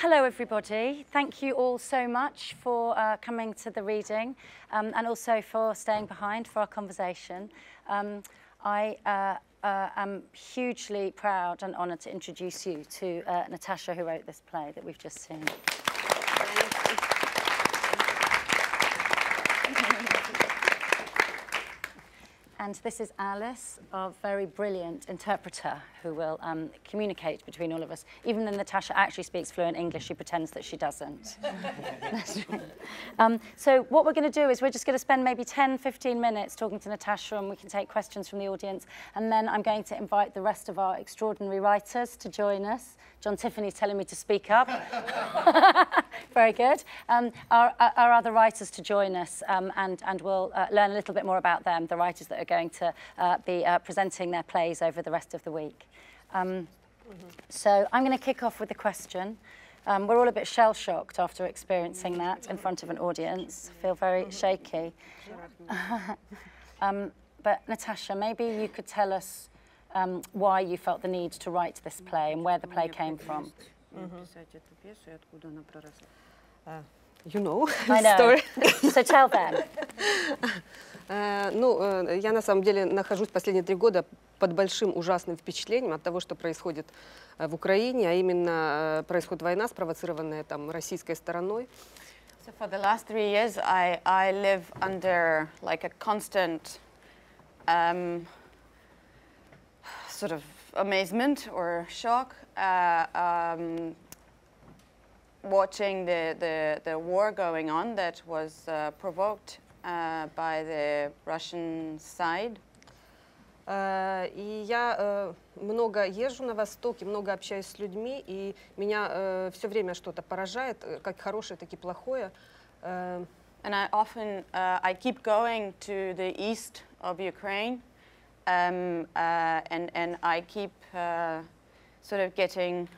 Hello everybody, thank you all so much for coming to the reading and also for staying behind for our conversation. I am hugely proud and honoured to introduce you to Natasha, who wrote this play that we've just seen. And this is Alice, our very brilliant interpreter, who will communicate between all of us. Even though Natasha actually speaks fluent English, she pretends that she doesn't. So what we're going to do is we're just going to spend maybe 10-15 minutes talking to Natasha, and we can take questions from the audience. And then I'm going to invite the rest of our extraordinary writers to join us. John Tiffany's telling me to speak up. Very good. Our other writers to join us, and we'll learn a little bit more about them, the writers that are going to be presenting their plays over the rest of the week. So I'm going to kick off with a question. We're all a bit shell-shocked after experiencing that in front of an audience. Feel very shaky. But Natasha, maybe you could tell us why you felt the need to write this play and where the play came from. You know, I know. story. So tell them. Ну, я на самом деле нахожусь последние 3 года под большим ужасным впечатлением от того, что происходит в Украине, а именно происходит война, спровоцированная там российской стороной. So for the last 3 years, I live under like a constant sort of amazement or shock, watching the war going on that was provoked by the Russian side. И я много езжу на Востоке, много общаюсь с людьми, и меня все время что-то поражает, как хорошее, так и плохое. And I often I keep going to the east of Ukraine, and I keep sort of getting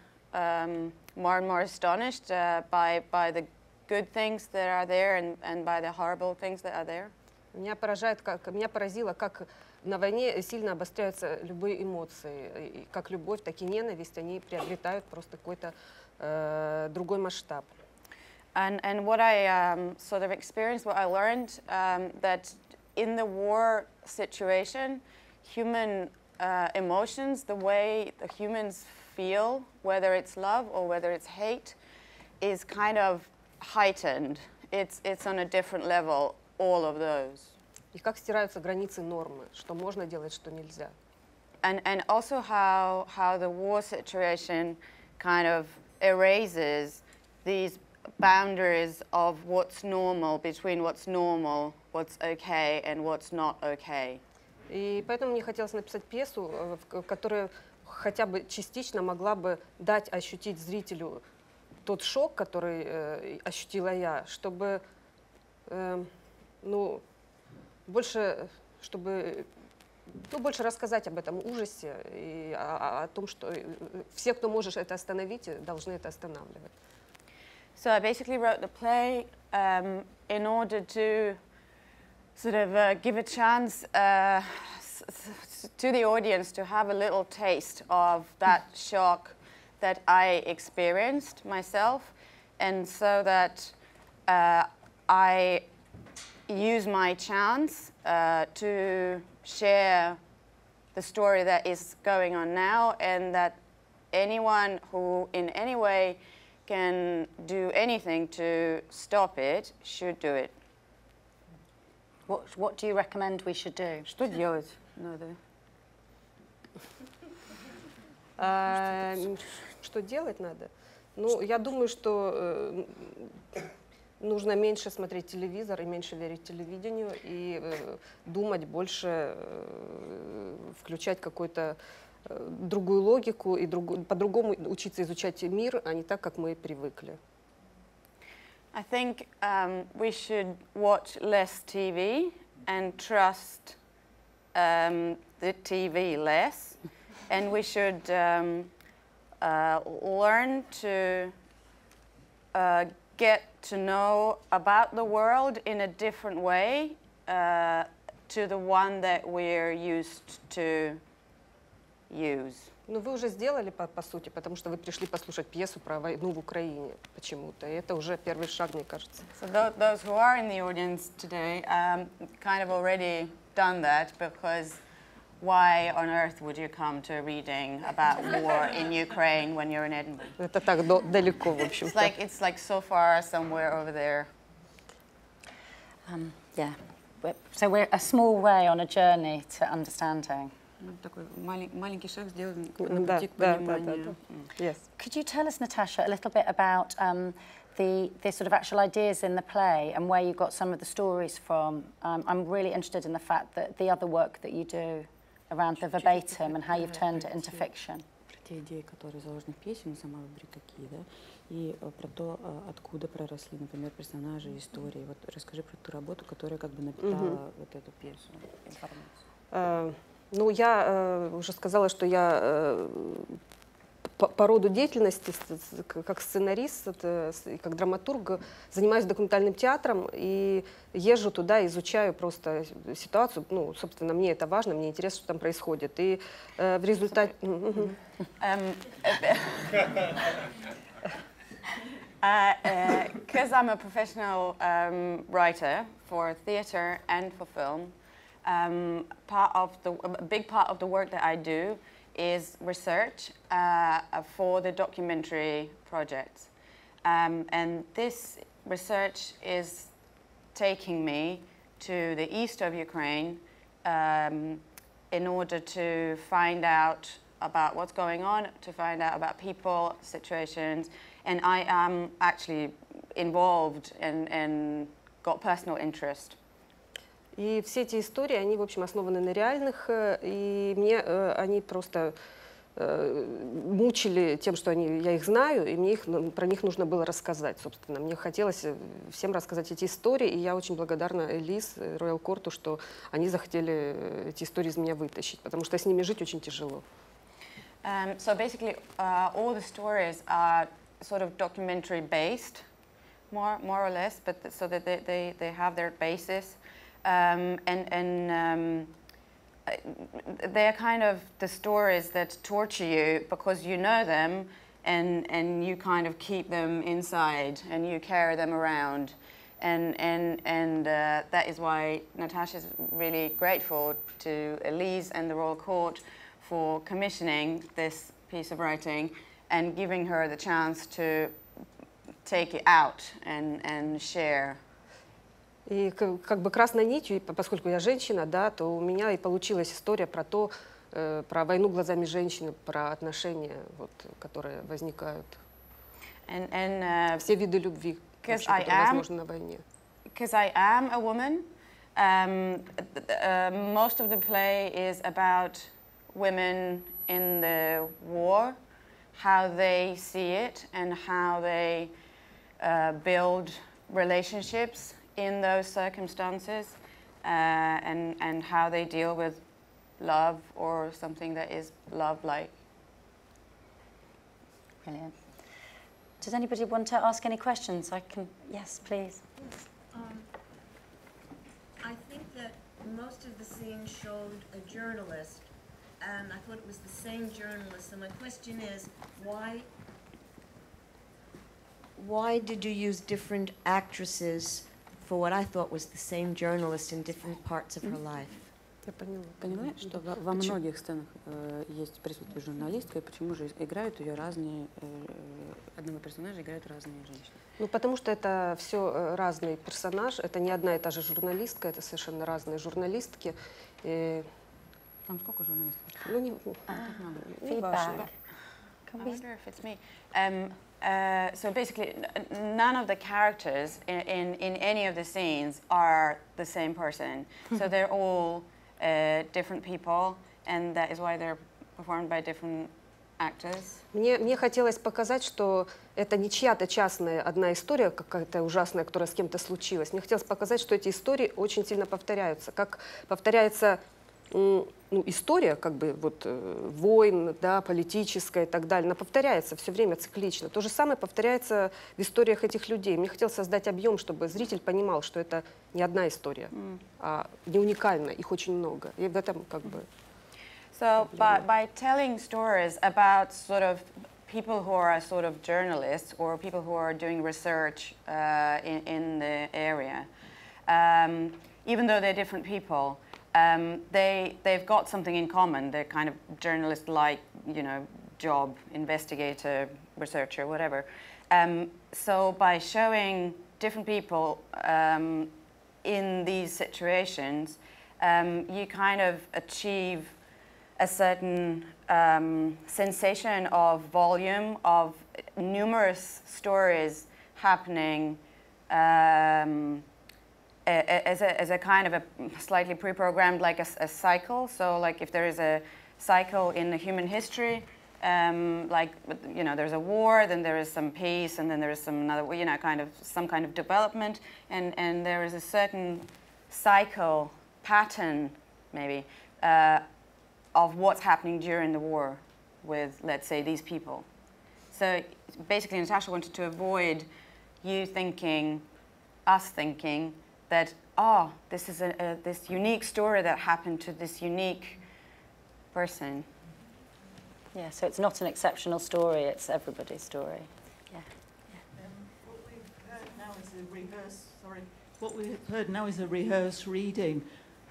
more and more astonished by the good things that are there and by the horrible things that are there. Меня поразило, как на войне сильно обостряются любые эмоции, как любовь, так и ненависть, они приобретают просто какой-то другой масштаб. And what I sort of experienced, what I learned, that in the war situation, human emotions, the way the humans feel, whether it's love or whether it's hate, is kind of heightened. It's on a different level, all of those. И как стираются границы нормы, что можно делать, что нельзя. And also how the war situation kind of erases these boundaries of what's normal, between what's normal, what's okay, and what's not okay. И поэтому мне хотелось написать пьесу, которая хотя бы частично могла бы дать ощутить зрителю тот шок, который ощутила я, чтобы больше рассказать об этом ужасе и о том, что все, кто может это остановить, должны это останавливать. So I basically wrote the play in order to sort of give a chance to the audience to have a little taste of that shock that I experienced myself, and so that I use my chance to share the story that is going on now, and that anyone who in any way can do anything to stop it should do it. What do you recommend we should do? Что делать надо? Что делать надо? Ну, я думаю, что нужно меньше смотреть телевизор и меньше верить телевидению, и думать больше, включать какую-то другую логику и по-другому учиться изучать мир, а не так, как мы привыкли. I think we should watch less TV and trust the TV less, and we should learn to get to know about the world in a different way to the one that we're used to use. Ну, вы уже сделали, по сути, потому что вы пришли послушать пьесу про войну в Украине почему-то. И это уже первый шаг, мне кажется. So those who are in the audience today kind of already done that, because why on earth would you come to a reading about war in Ukraine when you're in Edinburgh? Это так далеко, в общем-то. It's like so far somewhere over there. Yeah. So we're a small way on a journey to understanding. Такой маленький шаг сделан Да, пути к да, пониманию. Yes. Could you tell us, Natasha, a little bit about the sort of actual ideas in the play and where you got some of the stories from? I'm really interested in the fact that the other work that you do around the verbatim and how you've turned it into fiction. Про те идеи, которые заложены в пьесе, сама выбери какие, да, и про то, откуда проросли, например, персонажи, истории. Вот расскажи про ту работу, которая как бы напитала вот эту пьесу, информацию. Ну, я уже сказала, что я по роду деятельности, как сценарист, как драматург, занимаюсь документальным театром и езжу туда, изучаю просто ситуацию. Ну, собственно, мне это важно, мне интересно, что там происходит. И в результате... Because I'm a professional writer for theatre and for film, a big part of the work that I do is research for the documentary projects. And this research is taking me to the east of Ukraine in order to find out about what's going on, to find out about people, situations, and I am actually involved and got personal interest. И все эти истории, они, в общем, основаны на реальных, и мне они просто мучили тем, что я их знаю, и мне про них нужно было рассказать, собственно. Мне хотелось всем рассказать эти истории, и я очень благодарна Элис, Роял Корту, что они захотели эти истории из меня вытащить, потому что с ними жить очень тяжело. So basically, all the stories are sort of documentary based, more or less, but so that they have their basis. They're kind of the stories that torture you because you know them and you kind of keep them inside and you carry them around. And that is why Natasha is really grateful to Elise and the Royal Court for commissioning this piece of writing and giving her the chance to take it out and share. И как бы красной нитью, поскольку я женщина, да, то у меня и получилась история про то, про войну глазами женщины, про отношения, вот, которые возникают. Все виды любви, которые возможны на войне. Because I am a woman, most of the play is about women in the war, how they see it and how they build relationships in those circumstances, and how they deal with love or something that is love-like. Brilliant. Does anybody want to ask any questions? I can, yes, please. Yes. I think that most of the scenes showed a journalist, and I thought it was the same journalist. And my question is, why did you use different actresses for what I thought was the same journalist in different parts of her life? Я поняла. Поняла, что во многих сценах есть присутствие журналистка, и почему же играют ее разные, одного персонажа играют разные женщины? Ну, потому что это все разный персонаж, это не одна и та же журналистка, это совершенно разные журналистки. И... Там сколько журналистов? Ну, не важно. I wonder if it's me. So basically, none of the characters in any of the scenes are the same person. So they're all different people, and that is why they're performed by different actors. Мне хотелось показать, что это не чья-то частная одна история, какая-то ужасная, которая с кем-то случилась. Мне хотелось показать, что эти истории очень сильно повторяются. Как повторяется история, как бы вот войн, да, политическая и так далее, она повторяется все время циклично. То же самое повторяется в историях этих людей. Мне хотелось создать объем, чтобы зритель понимал, что это не одна история, а не уникальна, их очень много. И в этом как бы... So by telling stories about sort of people who are sort of journalists or people who are doing research in the area, even though they're different people, they've got something in common. They're kind of journalist-like, you know, job, investigator, researcher, whatever. So by showing different people in these situations, you kind of achieve a certain sensation of volume, of numerous stories happening as a kind of a slightly pre-programmed, like a cycle. So like if there is a cycle in the human history, like, you know, there's a war, then there is some peace, and then there is some another, you know, kind of some kind of development, and there is a certain cycle pattern, maybe, of what's happening during the war with, let's say, these people. So basically, Natasha wanted to avoid you thinking, us thinking, that, oh, this is this unique story that happened to this unique person. Yeah, so it's not an exceptional story, it's everybody's story. Yeah. What we've heard now is a What we've heard now is a rehearsed reading.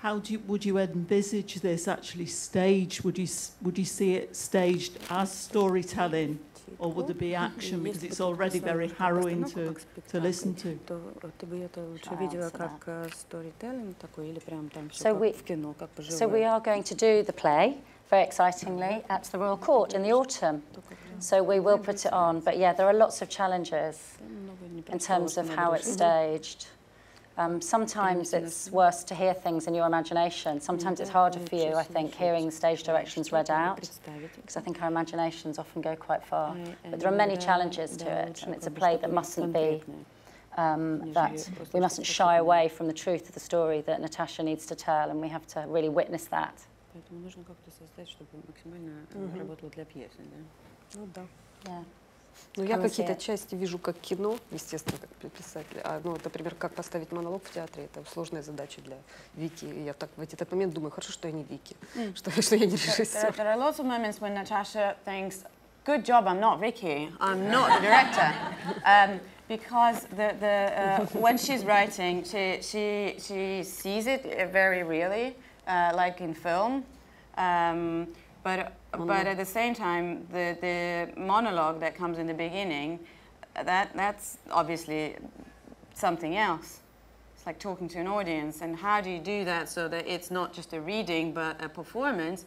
How would you envisage this actually staged? Would you see it staged as storytelling, or would there be action, because it's already very harrowing to listen to? So we are going to do the play, very excitingly, at the Royal Court in the autumn. So we will put it on. But yeah, there are lots of challenges in terms of how it's staged. Sometimes it's worse to hear things in your imagination. Sometimes it's harder for you, I think, hearing the stage directions read out, because I think our imaginations often go quite far. But there are many challenges to it, and it's a play that mustn't be, that we mustn't shy away from the truth of the story that Natasha needs to tell, and we have to really witness that. Yeah. Ну, я какие-то части вижу как кино, естественно, как писатель. А, ну, например, как поставить монолог в театре, это сложная задача для Вики. И я так в этот момент думаю, хорошо, что я не Вики, что я не режиссер. There are lots of moments when Natasha thinks, good job, I'm not Vicky, I'm not the director. Because when she's writing, she sees it very really, like in film. But at the same time, the monologue that comes in the beginning, that's obviously something else. It's like talking to an audience. And how do you do that so that it's not just a reading, but a performance? ...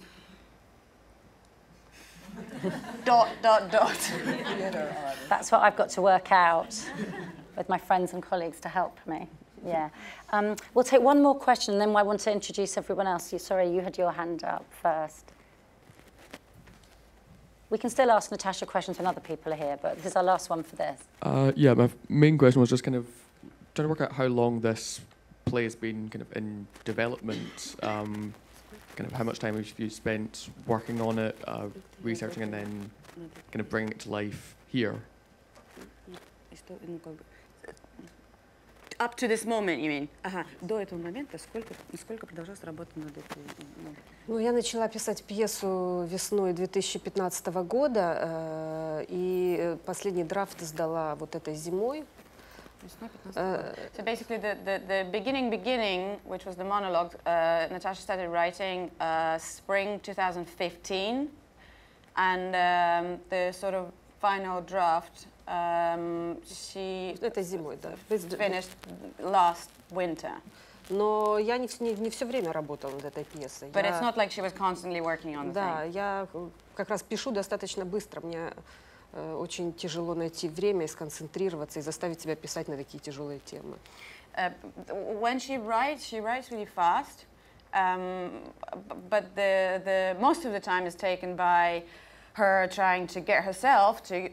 That's what I've got to work out with my friends and colleagues to help me. Yeah. We'll take one more question, and then I want to introduce everyone else. Sorry, you had your hand up first. We can still ask Natasha questions when other people are here, but this is our last one for this. Yeah, my main question was just kind of trying to work out how long this play has been kind of in development, kind of how much time have you spent working on it, researching, and then kind of bringing it to life here. Up to this moment, you mean? До этого момента сколько продолжалась работа над этой? Ну, я начала писать пьесу весной 2015 года, и последний драфт сдала вот этой зимой. So basically, the beginning, which was the monologue, Natasha started writing spring 2015, and the sort of final draft she finished last winter. Но я не все время работала над этой пьесой. But it's not like she was constantly working on the thing. Да, я как раз пишу достаточно быстро. Мне очень тяжело найти время и сконцентрироваться и заставить себя писать на такие тяжелые темы. When she writes really fast, but the most of the time is taken by her trying to get herself to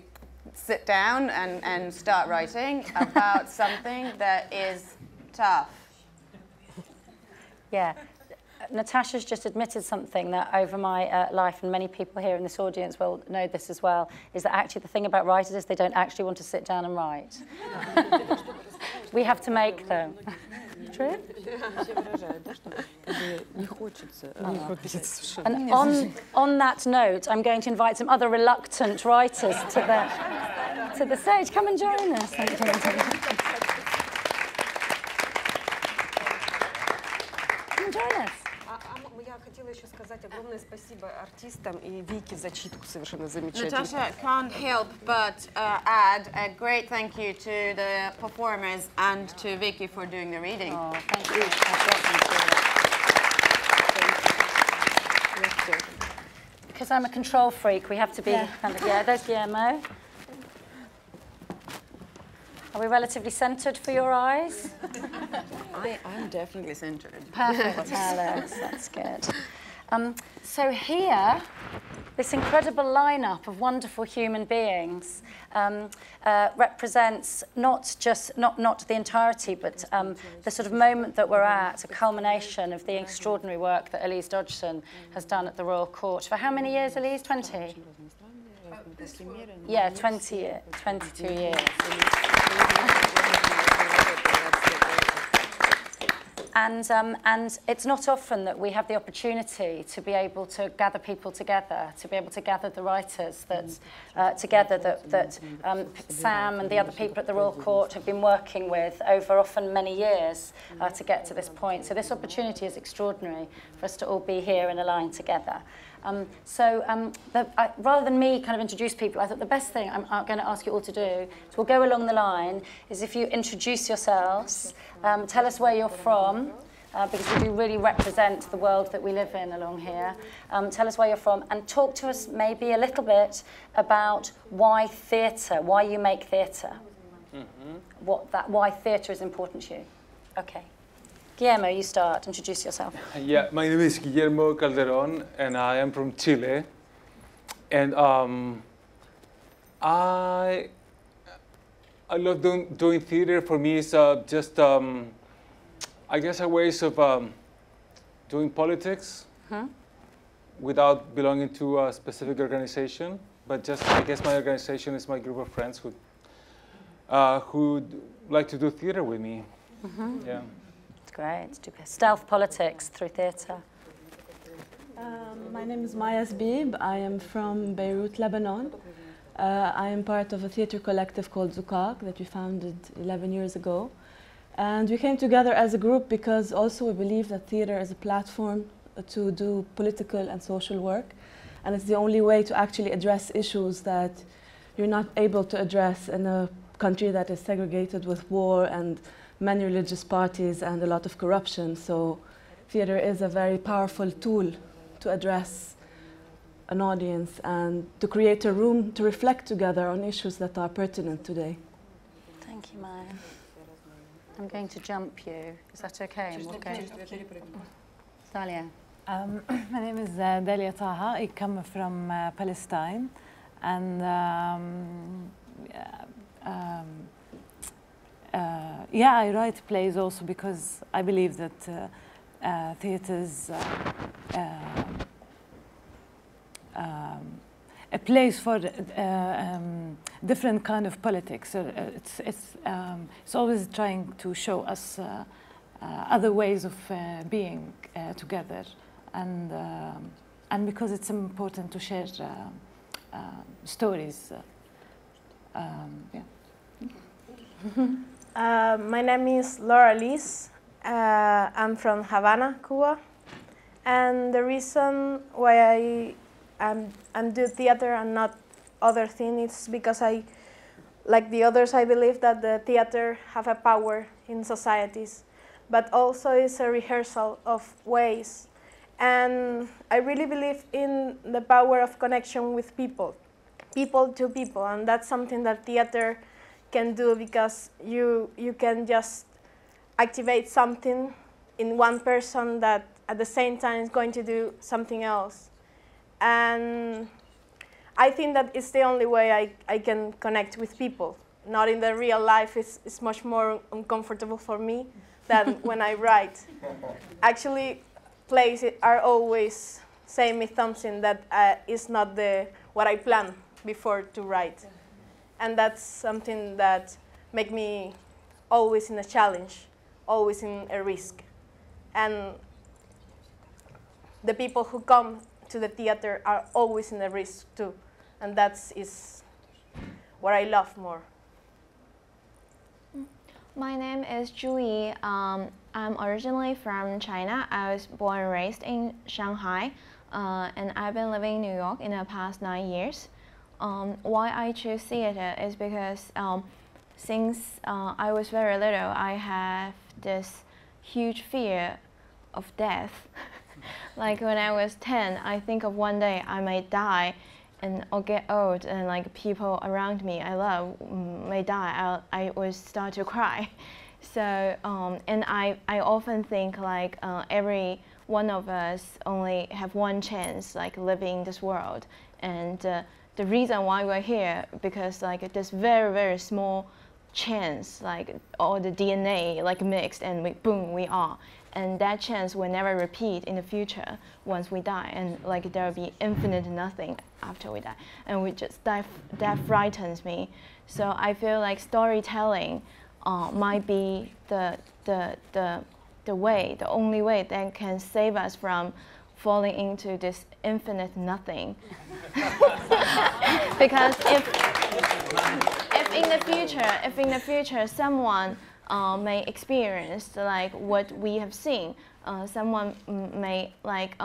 sit down and start writing about something that is tough. Yeah. Natasha's just admitted something that over my life, and many people here in this audience will know this as well, is that actually the thing about writers is they don't actually want to sit down and write. We have to make them. true? Все выражают, да, что как бы не хочется. And on that note, I'm going to invite some other reluctant writers to the stage. Come and join us. Thank you. Come and join us. Я хотела еще сказать огромное спасибо артистам и Вике за читку совершенно замечательно. Natasha can't help but add a great thank you to the performers and to Vicky for doing the reading. Oh, thank you. Because I'm a control freak, we have to be kind of, there's Guillermo. Are we relatively centred for your eyes? I'm definitely centred. Perfect, Alex, that's good. So here, this incredible lineup of wonderful human beings represents not the entirety, but the sort of moment that we're at, a culmination of the extraordinary work that Elise Dodgson has done at the Royal Court. For how many years, Elise? 20? Yeah, 22 years. And it's not often that we have the opportunity to be able to gather people together, to be able to gather the writers that Sam and the other people at the Royal Court have been working with over often many years to get to this point. So this opportunity is extraordinary for us to all be here in a line together. Rather than me kind of introduce people, I thought the best thing I'm going to ask you all to do, so we'll go along the line, is if you introduce yourselves, tell us where you're from, because we do really represent the world that we live in along here. Tell us where you're from, and talk to us maybe a little bit about why theatre, why you make theatre, why theatre is important to you. Okay. Guillermo, you start. Introduce yourself. Yeah, my name is Guillermo Calderon, and I am from Chile. And I love doing theater. For me, it's just, I guess, a ways of doing politics without belonging to a specific organization. But just, I guess, my organization is my group of friends who like to do theater with me. Yeah. Great. Stealth politics through theatre. My name is Maya Zbib. I am from Beirut, Lebanon. I am part of a theatre collective called Zukak that we founded 11 years ago. And we came together as a group because also we believe that theatre is a platform to do political and social work. And it's the only way to actually address issues that you're not able to address in a country that is segregated with war and many religious parties and a lot of corruption. So theatre is a very powerful tool to address an audience and to create a room to reflect together on issues that are pertinent today. Thank you, Maya. I'm going to jump you. Is that okay? Natal'ya. My name is Dalia Taha. I come from Palestine. And yeah, I write plays also because I believe that theatres a place for different kind of politics. It's always trying to show us other ways of being together, and because it's important to share stories. Yeah. My name is Laura Liz. I'm from Havana, Cuba. And the reason why I'm do theater and not other things is because like the others, I believe that the theater have a power in societies, but also it's a rehearsal of ways. And I really believe in the power of connection with people to people, and that's something that theater can do, because you can just activate something in one person that at the same time is going to do something else. And I think that it's the only way I can connect with people. Not in the real life, it's much more uncomfortable for me than when I write. Actually, plays are always saying me something that is not what I planned before to write. And that's something that makes me always in a challenge, always in a risk. And the people who come to the theater are always in a risk too. And that is what I love more. My name is Zhu Yi. I'm originally from China. I was born and raised in Shanghai, and I've been living in New York in the past 9 years. Why I choose theater is because since I was very little, I have this huge fear of death. Like when I was 10, I think of one day I might die and or get old, and like people around me I love may die. I would start to cry. So and I often think like every one of us only have one chance like living in this world, and the reason why we're here because like this very small chance, like all the DNA like mixed and boom we are. And that chance will never repeat in the future once we die, and like there will be infinite nothing after we die, and that frightens me. So I feel like storytelling might be the only way that can save us from falling into this infinite nothing. Because if in the future someone may experience like what we have seen. Someone may like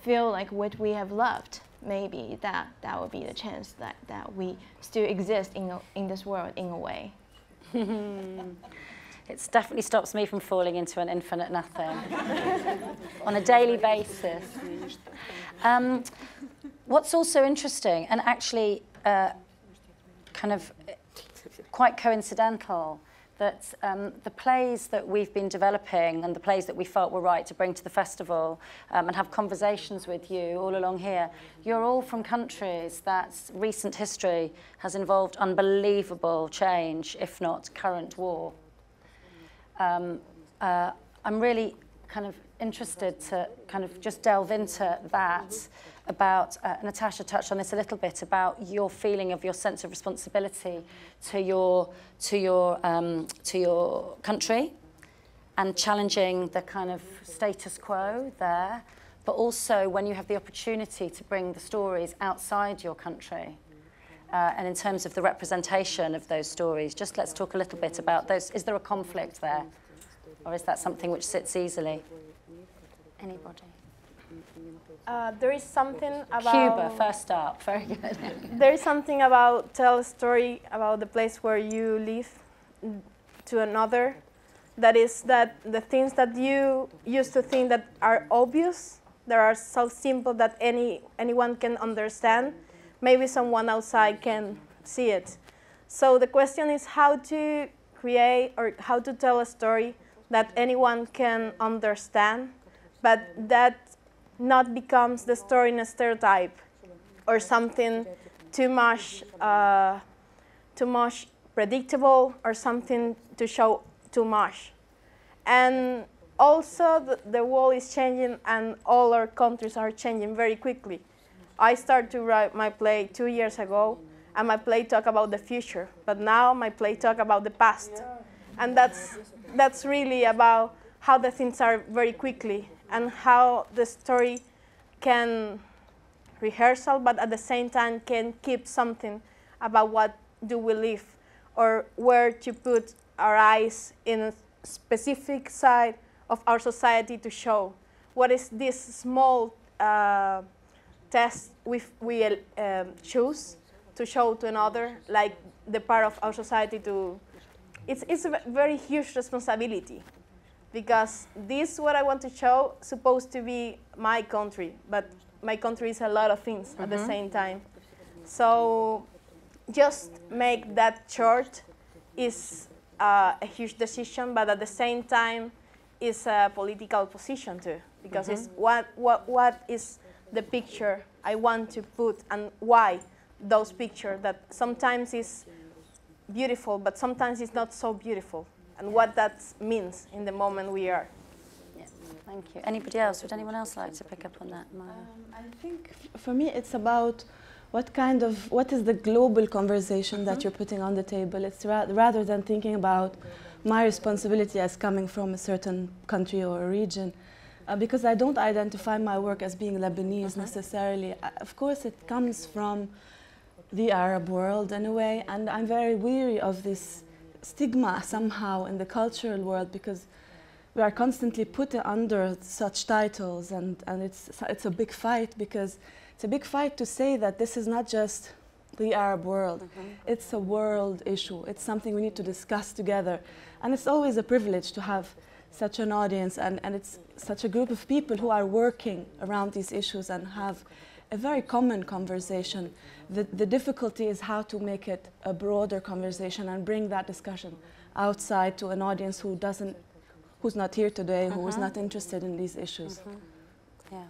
feel like what we have loved. Maybe that would be the chance that we still exist in this world in a way. It definitely stops me from falling into an infinite nothing on a daily basis. What's also interesting and actually kind of quite coincidental, that the plays that we've been developing and the plays that we felt were right to bring to the festival and have conversations with you all along here, you're all from countries that recent history has involved unbelievable change, if not current war. I'm really kind of interested to kind of just delve into that, about, Natasha touched on this a little bit, about your feeling of your sense of responsibility to your country and challenging the kind of status quo there, but also when you have the opportunity to bring the stories outside your country. And in terms of the representation of those stories, just let's talk a little bit about those. Is there a conflict there? Or is that something which sits easily? Anybody? There is something about... Cuba, first up. Very good. There is something about tell a story about the place where you live to another. That is that the things that you used to think that are obvious, that are so simple that anyone can understand, maybe someone outside can see it. So the question is how to create or how to tell a story that anyone can understand, but that not becomes the story in a stereotype or something too much predictable or something to show too much. And also the world is changing and all our countries are changing very quickly. I started to write my play 2 years ago, and my play talk about the future, but now my play talk about the past. And that's really about how the things are very quickly and how the story can rehearsal, but at the same time can keep something about what do we live or where to put our eyes in a specific side of our society to show what is this small test we choose to show to another, like the part of our society to... It's a very huge responsibility, because this, what I want to show, supposed to be my country, but my country is a lot of things at the same time. So just make that short is a huge decision, but at the same time is a political position too, because it's what is the picture I want to put and why those pictures that sometimes is beautiful, but sometimes it's not so beautiful, and what that means in the moment we are. Yeah, thank you. Anybody else? Would anyone else like to pick up on that? I think for me it's about what is the global conversation that you're putting on the table. It's rather than thinking about my responsibility as coming from a certain country or a region, because I don't identify my work as being Lebanese necessarily. Of course, it comes from the Arab world in a way, and I'm very weary of this stigma somehow in the cultural world, because we are constantly put under such titles, and it's a big fight, because it's a big fight to say that this is not just the Arab world. It's a world issue. It's something we need to discuss together. And it's always a privilege to have such an audience, and it's such a group of people who are working around these issues and have a very common conversation. The difficulty is how to make it a broader conversation and bring that discussion outside to an audience who's not here today, who is not interested in these issues. Yeah.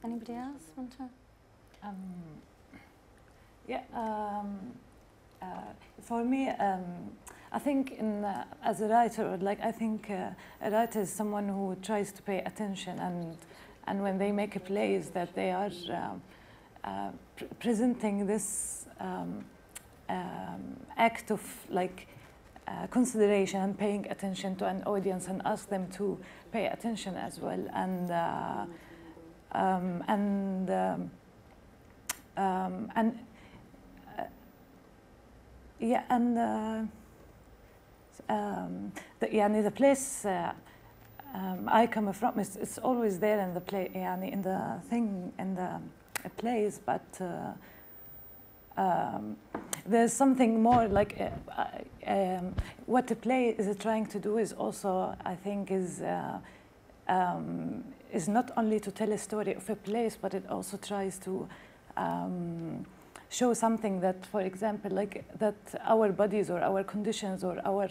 Anybody else want to? For me, I think as a writer, I think a writer is someone who tries to pay attention, and when they make a play, is that they are presenting this act of consideration and paying attention to an audience, and ask them to pay attention as well, the place I come from, it's always there in the play, in the thing, in the plays, but there's something more what the play is trying to do is also, I think, is not only to tell a story of a place, but it also tries to show something that, for example, that our bodies or our conditions or our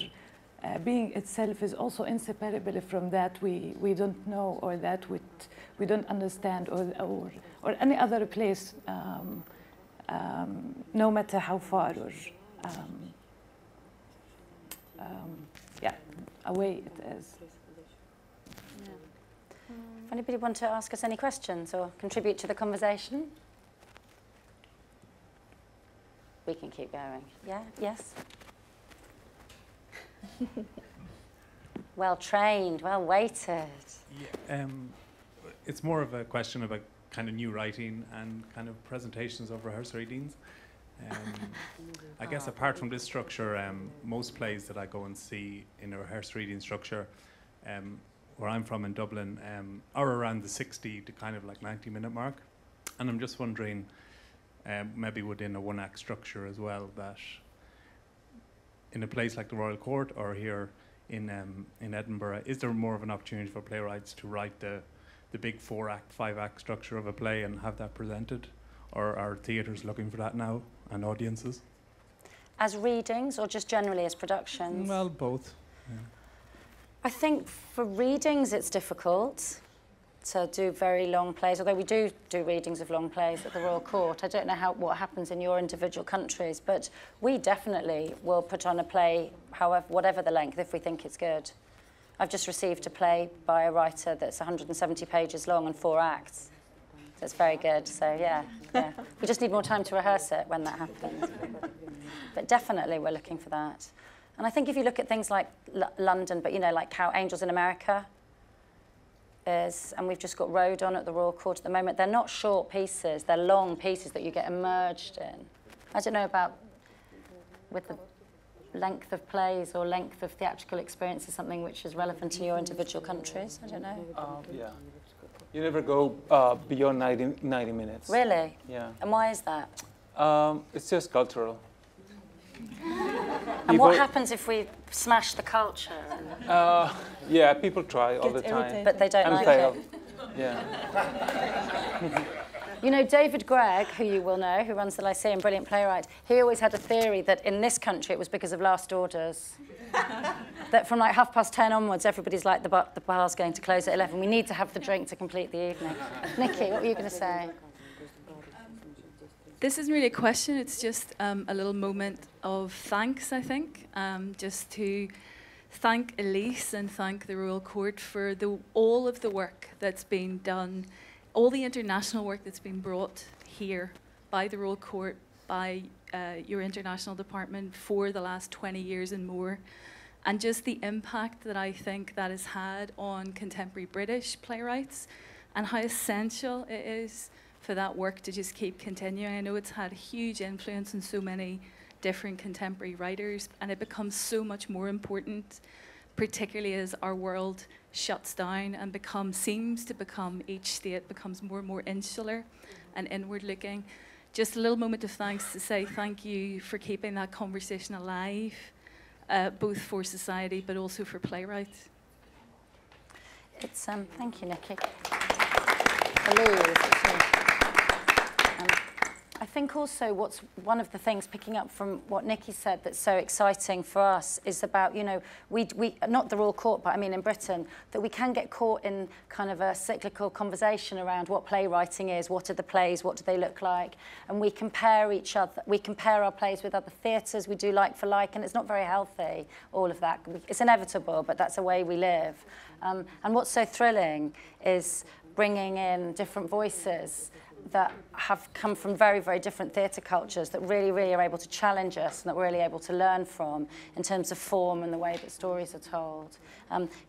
being itself is also inseparable from that we don't know, or that we don't understand, or any other place, no matter how far or away it is. Yeah. Anybody want to ask us any questions or contribute to the conversation? We can keep going. Yeah? Yes? Well trained, well weighted. Yeah, it's more of a question about kind of new writing and kind of presentations of rehearsed readings. I guess apart from this structure, most plays that I go and see in a rehearsed reading structure, where I'm from in Dublin, are around the 60 to kind of 90-minute mark. And I'm just wondering, maybe within a one-act structure as well, that in a place like the Royal Court or here in Edinburgh, is there more of an opportunity for playwrights to write the big 4-act, 5-act structure of a play and have that presented? Or are theatres looking for that now, and audiences? As readings or just generally as productions? Well, both. Yeah. I think for readings it's difficult to do very long plays, although we do readings of long plays at the Royal Court. I don't know what happens in your individual countries, but we definitely will put on a play, whatever the length, if we think it's good. I've just received a play by a writer that's 170 pages long and 4 acts. So it's very good, so yeah. We just need more time to rehearse it when that happens. But definitely we're looking for that. And I think if you look at things like London, but like how Angels in America is, and we've just got Road on at the Royal Court at the moment, they're not short pieces, they're long pieces that you get immersed in. I don't know about with the length of plays or length of theatrical experience is something which is relevant to your individual countries, I don't know. Yeah. You never go beyond 90 minutes. Really? Yeah. And why is that? It's just cultural. And what happens if we smash the culture? Yeah, people try all the time. But they don't and like fail. it. Yeah. You know, David Gregg, who you will know, who runs the Lyceum, brilliant playwright, he always had a theory that in this country it was because of last orders. That from 10:30 onwards, everybody's like, the bar's going to close at 11. We need to have the drink to complete the evening. Nikki, what were you going to say? This isn't really a question, it's just a little moment of thanks, I think, just to thank Elise and thank the Royal Court for all of the work that's been done, all the international work that's been brought here by the Royal Court, by your international department for the last 20 years and more. and just the impact that I think that has had on contemporary British playwrights, and how essential it is for that work to just keep continuing. I know it's had a huge influence on so many different contemporary writers, and it becomes so much more important, particularly as our world shuts down and seems to become, each state becomes more and more insular and inward looking. Just a little moment of thanks to say thank you for keeping that conversation alive, both for society but also for playwrights. It's thank you, Nikki. I think also what's one of the things, picking up from what Nikki said, that's so exciting for us is about, you know, we not the Royal Court, but I mean in Britain, that we can get caught in kind of a cyclical conversation around what playwriting is, what are the plays, what do they look like, and we compare each other, we compare our plays with other theatres, we do like for like, and it's not very healthy, all of that. It's inevitable, but that's the way we live. And what's so thrilling is bringing in different voices that have come from very, very different theatre cultures that really, really are able to challenge us and that we're really able to learn from in terms of form and the way that stories are told.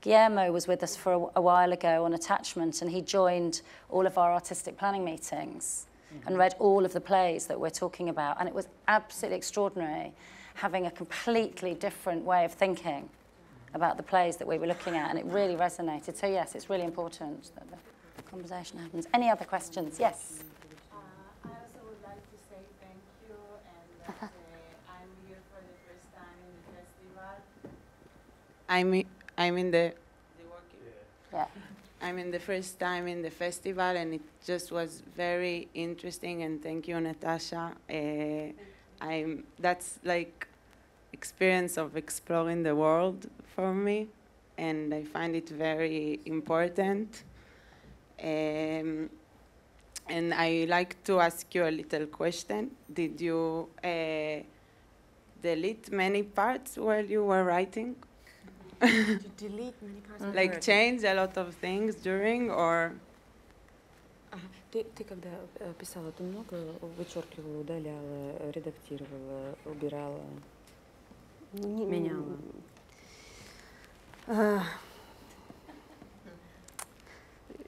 Guillermo was with us for a while ago on attachment, and he joined all of our artistic planning meetings and read all of the plays that we're talking about, and it was absolutely extraordinary having a completely different way of thinking about the plays that we were looking at, and it really resonated. So yes, it's really important that the conversation happens. Any other questions? Yes. I also would like to say thank you, and that I'm here for the first time in the festival. I'm in the first time in the festival, and it just was very interesting. And thank you, Natasha. That's like experience of exploring the world for me, and I find it very important. And I like to ask you a little question. Did you delete many parts while you were writing? To delete many parts? Like change a lot of things during, or? Ты когда писала, ты много вычеркивала, удаляла, редактировала, убирала, меняла?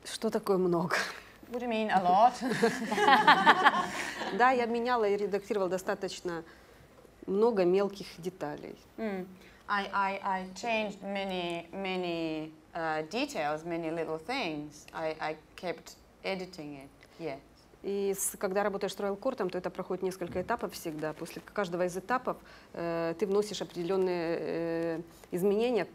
Что такое много? What do you mean, a lot? Да, я меняла и редактировала достаточно много мелких деталей. I changed many details, many little things. I kept editing it, yeah. И когда работаешь с Royal Court, то это проходит несколько этапов всегда. После каждого из этапов ты вносишь определенные изменения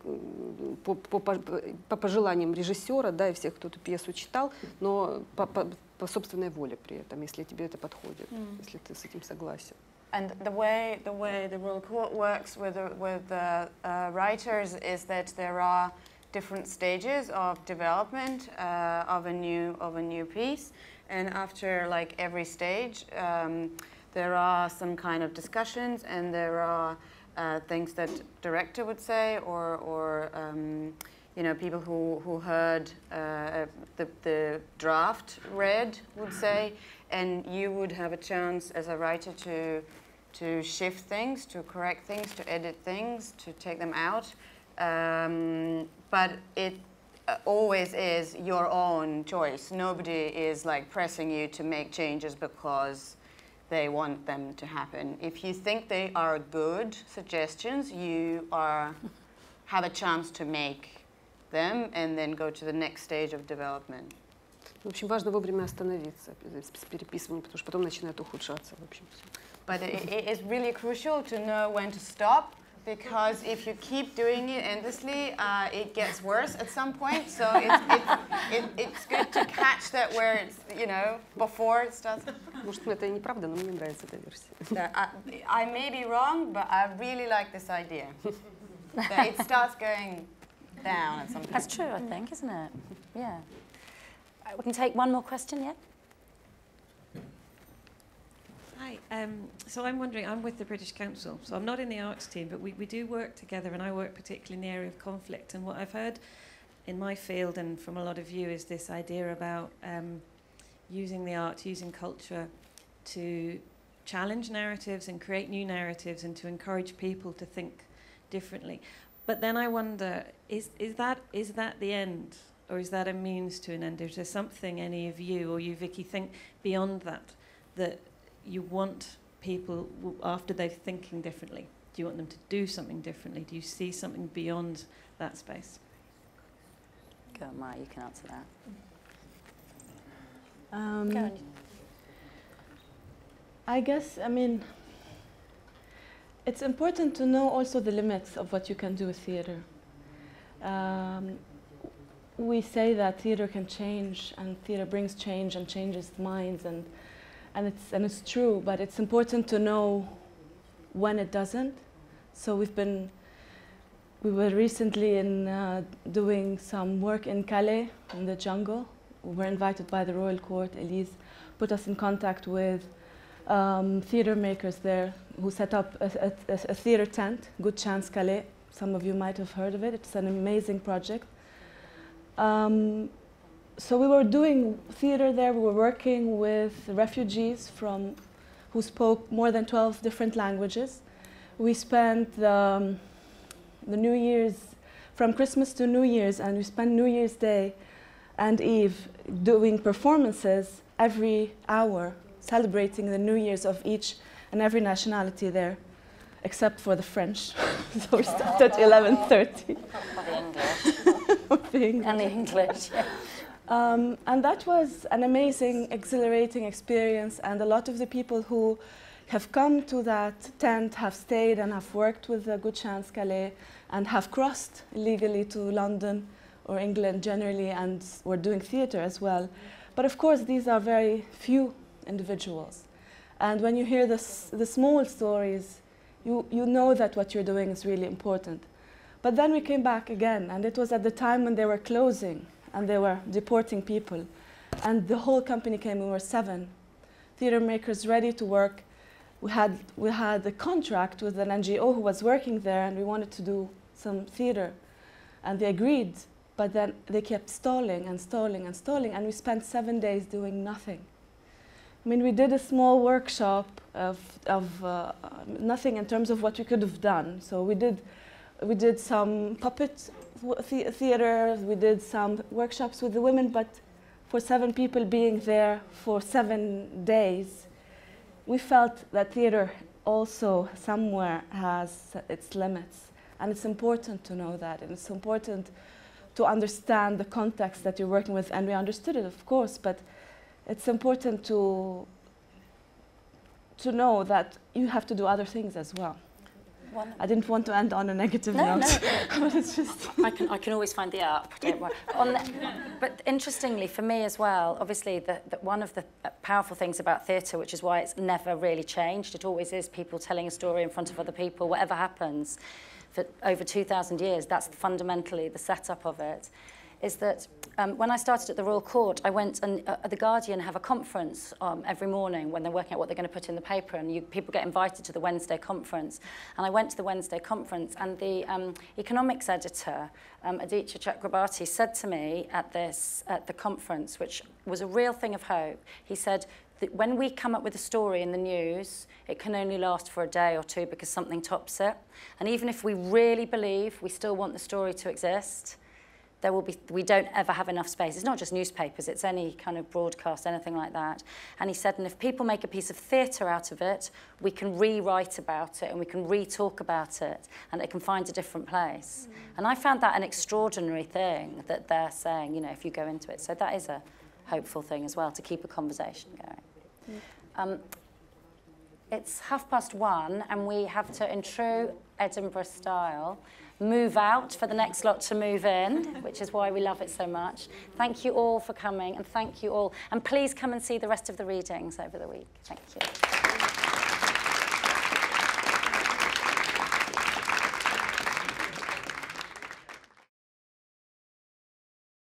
по пожеланиям режиссера, да, и всех, кто эту пьесу читал, но по собственной воле при этом, если тебе это подходит, если ты с этим согласен. And the way the Royal Court works with the writers is that there are different stages of development of a new piece. And after like every stage, there are some kind of discussions, and there are things that director would say, or you know, people who heard the draft read would say, and you would have a chance as a writer to shift things, to correct things, to edit things, to take them out. But it always is your own choice. Nobody is like pressing you to make changes because they want them to happen. If you think they are good suggestions, you have a chance to make them and then go to the next stage of development. В общем, важно вовремя остановиться с переписыванием, потому что потом начинает ухудшаться, в общем, все. But it is really crucial to know when to stop, because if you keep doing it endlessly, it gets worse at some point. So it's good to catch that where it's, you know, before it starts. Может, это и неправда, но мне нравится эта версия. I may be wrong, but I really like this idea. That it starts going down at some point. That's true, I think, isn't it? Yeah. We can take one more question, yeah? Hi, so I'm wondering, I'm with the British Council, so I'm not in the arts team, but we do work together, and I work particularly in the area of conflict. And what I've heard in my field and from a lot of you is this idea about using the arts, using culture to challenge narratives and create new narratives and to encourage people to think differently. But then I wonder, is that the end? Or is that a means to an end? Is there something any of you, or you, Vicky, think beyond that you want people, after they're thinking differently, do you want them to do something differently? Do you see something beyond that space? Go on, Maya, you can answer that. Go on. I guess, I mean, it's important to know also the limits of what you can do with theatre. We say that theatre can change, and theatre brings change and changes minds, and it's true. But it's important to know when it doesn't. So we were recently doing some work in Calais, in the jungle. We were invited by the Royal Court. Elise put us in contact with theatre makers there who set up a theatre tent, Good Chance Calais. Some of you might have heard of it. It's an amazing project. So we were doing theatre there. We were working with refugees who spoke more than 12 different languages. We spent the New Year's, from Christmas to New Year's, and we spent New Year's Day and Eve doing performances every hour, celebrating the New Year's of each and every nationality there, except for the French. So we started at 11:30. The English. And the English. And that was an amazing, exhilarating experience, and a lot of the people who have come to that tent have stayed and have worked with the Good Chance Calais and have crossed illegally to London or England generally, and were doing theatre as well. But of course, these are very few individuals. And when you hear the small stories, you know that what you're doing is really important. But then we came back again, and it was at the time when they were closing and they were deporting people. And the whole company came. We were 7 theatre makers ready to work. We had a contract with an NGO who was working there, and we wanted to do some theatre. And they agreed, but then they kept stalling and stalling and stalling, and we spent 7 days doing nothing. I mean, we did a small workshop of nothing in terms of what we could have done. So we did some puppet theatre, we did some workshops with the women, but for 7 people being there for 7 days, we felt that theatre also somewhere has its limits. And it's important to know that, and it's important to understand the context that you're working with, and we understood it, of course, but it's important to know that you have to do other things as well. I didn't want to end on a negative note. No. But it's just I can always find the up, don't worry. But interestingly, for me as well, obviously, one of the powerful things about theatre, which is why it's never really changed, it always is people telling a story in front of other people, whatever happens, for over 2,000 years, that's fundamentally the setup of it, is that when I started at the Royal Court, I went and The Guardian have a conference every morning when they're working out what they're going to put in the paper, and people get invited to the Wednesday conference. And I went to the Wednesday conference, and the economics editor, Aditya Chakrabarti, said to me at the conference, which was a real thing of hope, he said that when we come up with a story in the news, it can only last for a day or 2 because something tops it. And even if we really believe we still want the story to exist, we don't ever have enough space. It's not just newspapers, it's any kind of broadcast, anything like that. And he said, and if people make a piece of theatre out of it, we can rewrite about it and we can re-talk about it, and it can find a different place. And I found that an extraordinary thing that they're saying, you know, if you go into it. So that is a hopeful thing as well, to keep a conversation going. It's 1:30, and we have to, in true Edinburgh style, move out for the next lot to move in, which is why we love it so much. Thank you all for coming, and thank you all. And please come and see the rest of the readings over the week. Thank you.